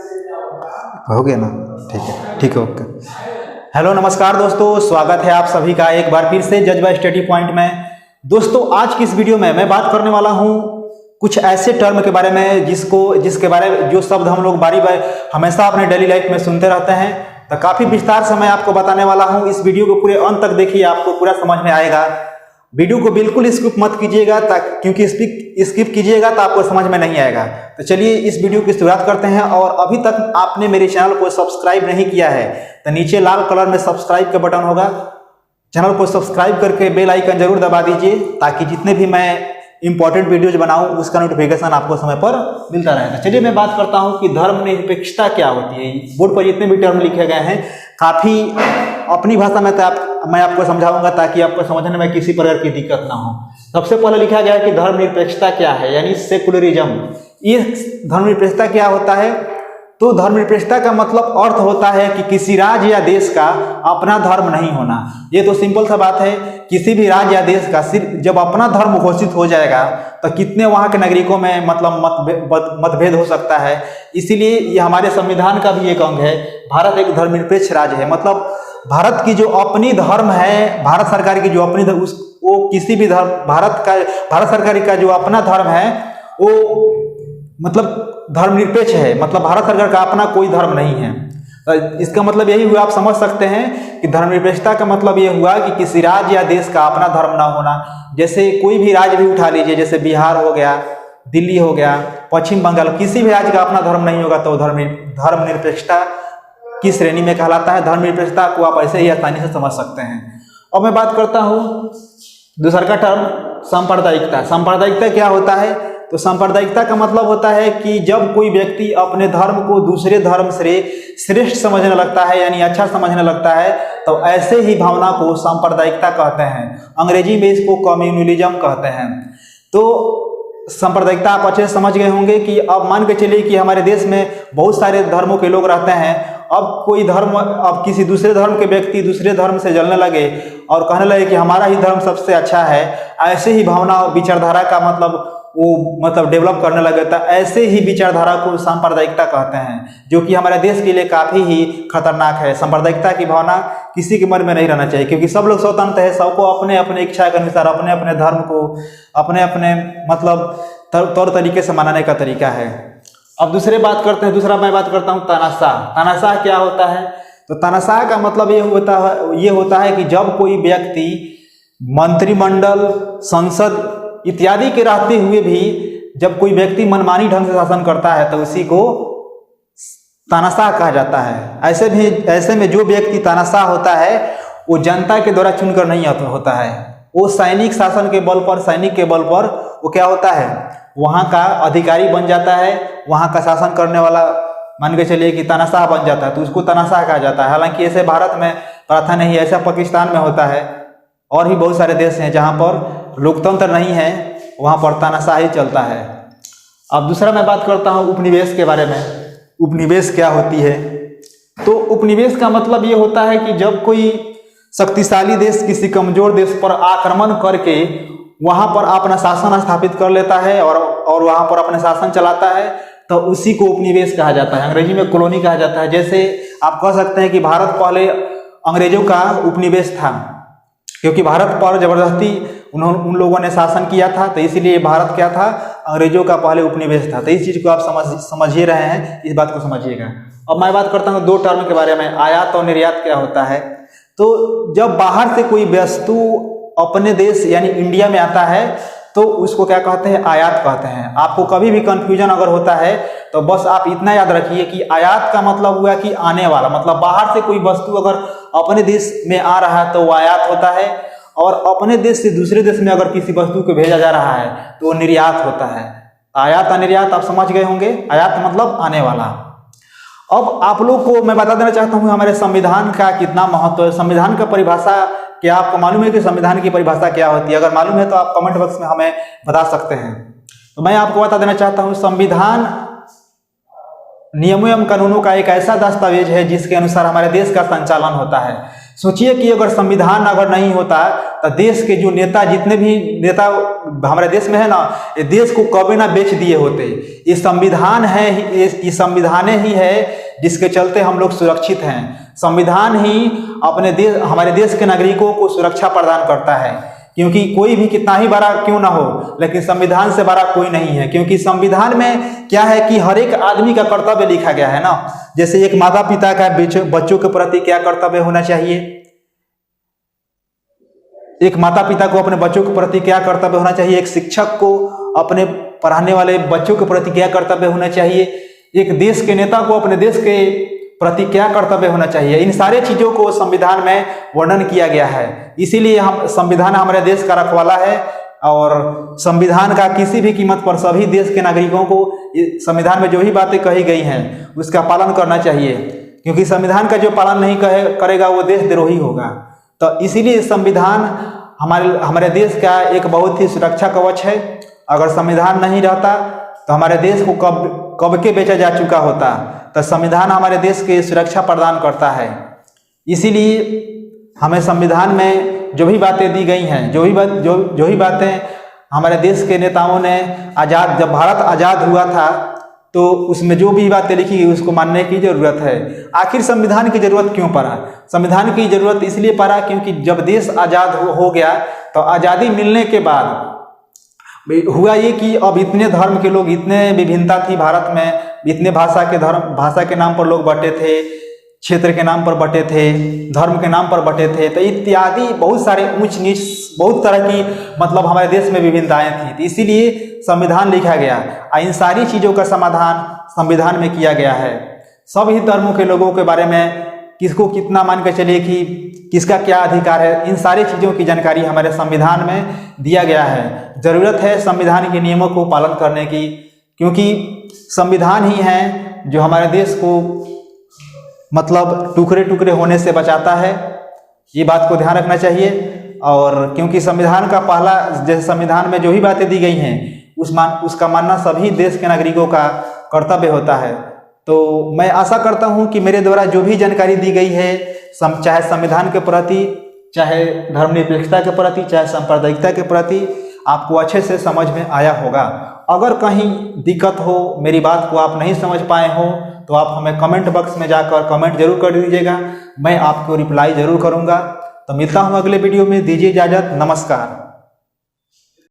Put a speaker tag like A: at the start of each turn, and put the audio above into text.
A: हो गया ना? ठीक है, ओके। हेलो नमस्कार दोस्तों, स्वागत है आप सभी का एक बार फिर से जज्बा स्टडी पॉइंट में। दोस्तों आज की इस वीडियो में मैं बात करने वाला हूं कुछ ऐसे टर्म के बारे में जिसके बारे में जो शब्द हम लोग बारी बारी हमेशा अपने डेली लाइफ में सुनते रहते हैं। तो काफी विस्तार से मैं आपको बताने वाला हूं। इस वीडियो को पूरे अंत तक देखिए, आपको पूरा समझ में आएगा। वीडियो को बिल्कुल स्किप मत कीजिएगा, क्योंकि स्किप कीजिएगा तो आपको समझ में नहीं आएगा। तो चलिए इस वीडियो की शुरुआत करते हैं। और अभी तक आपने मेरे चैनल को सब्सक्राइब नहीं किया है तो नीचे लाल कलर में सब्सक्राइब का बटन होगा, चैनल को सब्सक्राइब करके बेल आइकन जरूर दबा दीजिए, ताकि जितने भी मैं इंपॉर्टेंट वीडियोज बनाऊं उसका नोटिफिकेशन आपको समय पर मिलता रहेगा। चलिए मैं बात करता हूं कि धर्मनिरपेक्षता क्या होती है। बोर्ड पर जितने भी टर्म लिखे गए हैं काफी अपनी भाषा में मैं आपको समझाऊंगा, ताकि आपको समझने में किसी प्रकार की दिक्कत ना हो। सबसे पहले लिखा गया है कि धर्मनिरपेक्षता क्या है, यानी सेकुलरिज्म। ये धर्मनिरपेक्षता क्या होता है? तो धर्मनिरपेक्षता का मतलब अर्थ होता है कि किसी राज्य या देश का अपना धर्म नहीं होना। ये तो सिंपल सा बात है। किसी भी राज्य या देश का सिर्फ जब अपना धर्म घोषित हो जाएगा तो कितने वहां के नागरिकों में मतलब मतभेद हो सकता है। इसीलिए ये हमारे संविधान का भी एक अंग है। भारत एक धर्मनिरपेक्ष राज्य है। मतलब भारत की जो अपनी धर्म है, भारत सरकार की जो अपनी धर्म, वो किसी भी धर्म भारत सरकार का जो अपना धर्म है वो मतलब धर्मनिरपेक्ष है। मतलब भारत सरकार का अपना कोई धर्म नहीं है। इसका मतलब यही हुआ, आप समझ सकते हैं कि धर्मनिरपेक्षता का मतलब ये हुआ कि किसी राज्य या देश का अपना धर्म ना होना। जैसे कोई भी राज्य भी उठा लीजिए, जैसे बिहार हो गया, दिल्ली हो गया, पश्चिम बंगाल, किसी भी राज्य का अपना धर्म नहीं होगा तो धर्मनिरपेक्षता की श्रेणी में कहलाता है। धर्मनिरपेक्षता को आप ऐसे ही आसानी से समझ सकते हैं। और मैं बात करता हूँ दूसरा का टर्म सांप्रदायिकता। सांप्रदायिकता क्या होता है? तो सांप्रदायिकता का मतलब होता है कि जब कोई व्यक्ति अपने धर्म को दूसरे धर्म से श्रेष्ठ समझने लगता है, यानी अच्छा समझने लगता है, तो ऐसे ही भावना को सांप्रदायिकता कहते हैं। अंग्रेजी में इसको कम्युनलिज्म कहते हैं। तो सांप्रदायिकता आप अच्छे से समझ गए होंगे कि अब मान के चलिए कि हमारे देश में बहुत सारे धर्मों के लोग रहते हैं। अब किसी दूसरे धर्म के व्यक्ति दूसरे धर्म से जलने लगे और कहने लगे कि हमारा ही धर्म सबसे अच्छा है, ऐसे ही भावना और विचारधारा का मतलब डेवलप करने लगे, तो ऐसे ही विचारधारा को सांप्रदायिकता कहते हैं, जो कि हमारे देश के लिए काफी ही खतरनाक है। सांप्रदायिकता की भावना किसी के मन में नहीं रहना चाहिए, क्योंकि सब लोग स्वतंत्र है। सबको अपने अपने इच्छा के अनुसार अपने अपने धर्म को अपने अपने मतलब तौर तरीके से मनाने का तरीका है। अब दूसरा मैं बात करता हूँ तानाशाह। तानाशाह क्या होता है? तो तानाशाह का मतलब ये होता है कि जब कोई व्यक्ति मंत्रिमंडल, संसद इत्यादि के रहते हुए भी जब कोई व्यक्ति मनमानी ढंग से शासन करता है तो उसी को तानाशाह कहा जाता है। ऐसे में जो व्यक्ति तानाशाह होता है वो जनता के द्वारा चुनकर नहीं होता है। वो सैनिक के बल पर वो क्या होता है, वहां का अधिकारी बन जाता है, वहां का शासन करने वाला मान के चलिए कि तानाशाह बन जाता है, तो उसको तानाशाह कहा जाता है। हालांकि ऐसे भारत में प्रथा नहीं, ऐसा पाकिस्तान में होता है और भी बहुत सारे देश हैं जहां पर लोकतंत्र नहीं है, वहां पर तानाशाही चलता है। अब दूसरा मैं बात करता हूं उपनिवेश के बारे में। उपनिवेश क्या होती है? तो उपनिवेश का मतलब ये होता है कि जब कोई शक्तिशाली देश किसी कमजोर देश पर आक्रमण करके वहां पर अपना शासन स्थापित कर लेता है और वहां पर अपना शासन चलाता है, तो उसी को उपनिवेश कहा जाता है। अंग्रेजी में कॉलोनी कहा जाता है। जैसे आप कह सकते हैं कि भारत पहले अंग्रेजों का उपनिवेश था, क्योंकि भारत पर जबरदस्ती उन लोगों ने शासन किया था, तो इसीलिए भारत क्या था, अंग्रेजों का पहले उपनिवेश था। तो इस चीज को आप समझ ही रहे हैं, इस बात को समझिएगा। अब मैं बात करता हूँ दो टर्म के बारे में। आयात और निर्यात क्या होता है? तो जब बाहर से कोई वस्तु अपने देश यानी इंडिया में आता है तो उसको क्या कहते हैं? आयात कहते हैं। आपको कभी भी कंफ्यूजन अगर होता है तो बस आप इतना याद रखिए कि आयात का मतलब हुआ कि आने वाला, मतलब बाहर से कोई वस्तु अगर अपने देश में आ रहा है तो वो आयात होता है, और अपने देश से दूसरे देश में अगर किसी वस्तु को भेजा जा रहा है तो वो निर्यात होता है। आयात और निर्यात आप समझ गए होंगे। आयात मतलब आने वाला। अब आप लोग को मैं बता देना चाहता हूँ हमारे संविधान का कितना महत्व है। संविधान का परिभाषा क्या आपको मालूम है कि संविधान की परिभाषा क्या होती है? अगर मालूम है तो आप कमेंट बॉक्स में हमें बता सकते हैं। तो मैं आपको बता देना चाहता हूँ, संविधान नियमों एवं कानूनों का एक ऐसा दस्तावेज है जिसके अनुसार हमारे देश का संचालन होता है। सोचिए कि अगर संविधान अगर नहीं होता तो देश के जो नेता, जितने भी नेता हमारे देश में है ना, ये देश को कभी ना बेच दिए होते। ये संविधान है, ये संविधान ही है जिसके चलते हम लोग सुरक्षित हैं। संविधान ही अपने देश, हमारे देश के नागरिकों को सुरक्षा प्रदान करता है, क्योंकि कोई भी कितना ही बड़ा क्यों ना हो, लेकिन संविधान से बड़ा कोई नहीं है। क्योंकि संविधान में क्या है कि हर एक आदमी का कर्तव्य लिखा गया है ना। जैसे एक माता पिता का बच्चों के प्रति क्या कर्तव्य होना चाहिए, एक माता पिता को अपने बच्चों के प्रति क्या कर्तव्य होना चाहिए, एक शिक्षक को अपने पढ़ाने वाले बच्चों के प्रति क्या कर्तव्य होना चाहिए, एक देश के नेता को अपने देश के प्रति क्या कर्तव्य होना चाहिए। इन सारे चीजों को संविधान में वर्णन किया गया है। इसीलिए हम संविधान हमारे देश का रखवाला है, और संविधान का किसी भी कीमत पर सभी देश के नागरिकों को संविधान में जो भी बातें कही गई हैं उसका पालन करना चाहिए, क्योंकि संविधान का जो पालन नहीं करेगा वो देशद्रोही होगा। तो इसीलिए संविधान हमारे देश का एक बहुत ही सुरक्षा कवच है। अगर संविधान नहीं रहता तो हमारे देश को कब के बेचा जा चुका होता। तो संविधान हमारे देश के सुरक्षा प्रदान करता है। इसीलिए हमें संविधान में जो भी बातें दी गई हैं, जो भी बातें हमारे देश के नेताओं ने जब भारत आज़ाद हुआ था तो उसमें जो भी बातें लिखी गई उसको मानने की जरूरत है। आखिर संविधान की जरूरत क्यों पड़ा? संविधान की जरूरत इसलिए पड़ा क्योंकि जब देश आज़ाद हो गया तो आज़ादी मिलने के बाद हुआ ये कि अब इतने धर्म के लोग, इतने विभिन्नता थी भारत में, इतने भाषा के नाम पर लोग बटे थे, क्षेत्र के नाम पर बटे थे, धर्म के नाम पर बटे थे, तो इत्यादि बहुत सारे ऊंच नीच, बहुत तरह की मतलब हमारे देश में विभिन्नताएं थी। तो इसीलिए संविधान लिखा गया और इन सारी चीज़ों का समाधान संविधान में किया गया है। सभी धर्मों के लोगों के बारे में किसको कितना मान के चलिए कि किसका क्या अधिकार है, इन सारी चीज़ों की जानकारी हमारे संविधान में दिया गया है। ज़रूरत है संविधान के नियमों को पालन करने की, क्योंकि संविधान ही है जो हमारे देश को मतलब टुकड़े टुकड़े होने से बचाता है। ये बात को ध्यान रखना चाहिए। और क्योंकि संविधान का पहला, जैसे संविधान में जो भी बातें दी गई हैं उसका मानना सभी देश के नागरिकों का कर्तव्य होता है। तो मैं आशा करता हूं कि मेरे द्वारा जो भी जानकारी दी गई है, चाहे संविधान के प्रति, चाहे धर्मनिरपेक्षता के प्रति, चाहे सांप्रदायिकता के प्रति, आपको अच्छे से समझ में आया होगा। अगर कहीं दिक्कत हो, मेरी बात को आप नहीं समझ पाए हो, तो आप हमें कमेंट बॉक्स में जाकर कमेंट जरूर कर दीजिएगा, मैं आपको रिप्लाई जरूर करूंगा। तो मिलता हूं अगले वीडियो में, दीजिए इजाजत, नमस्कार।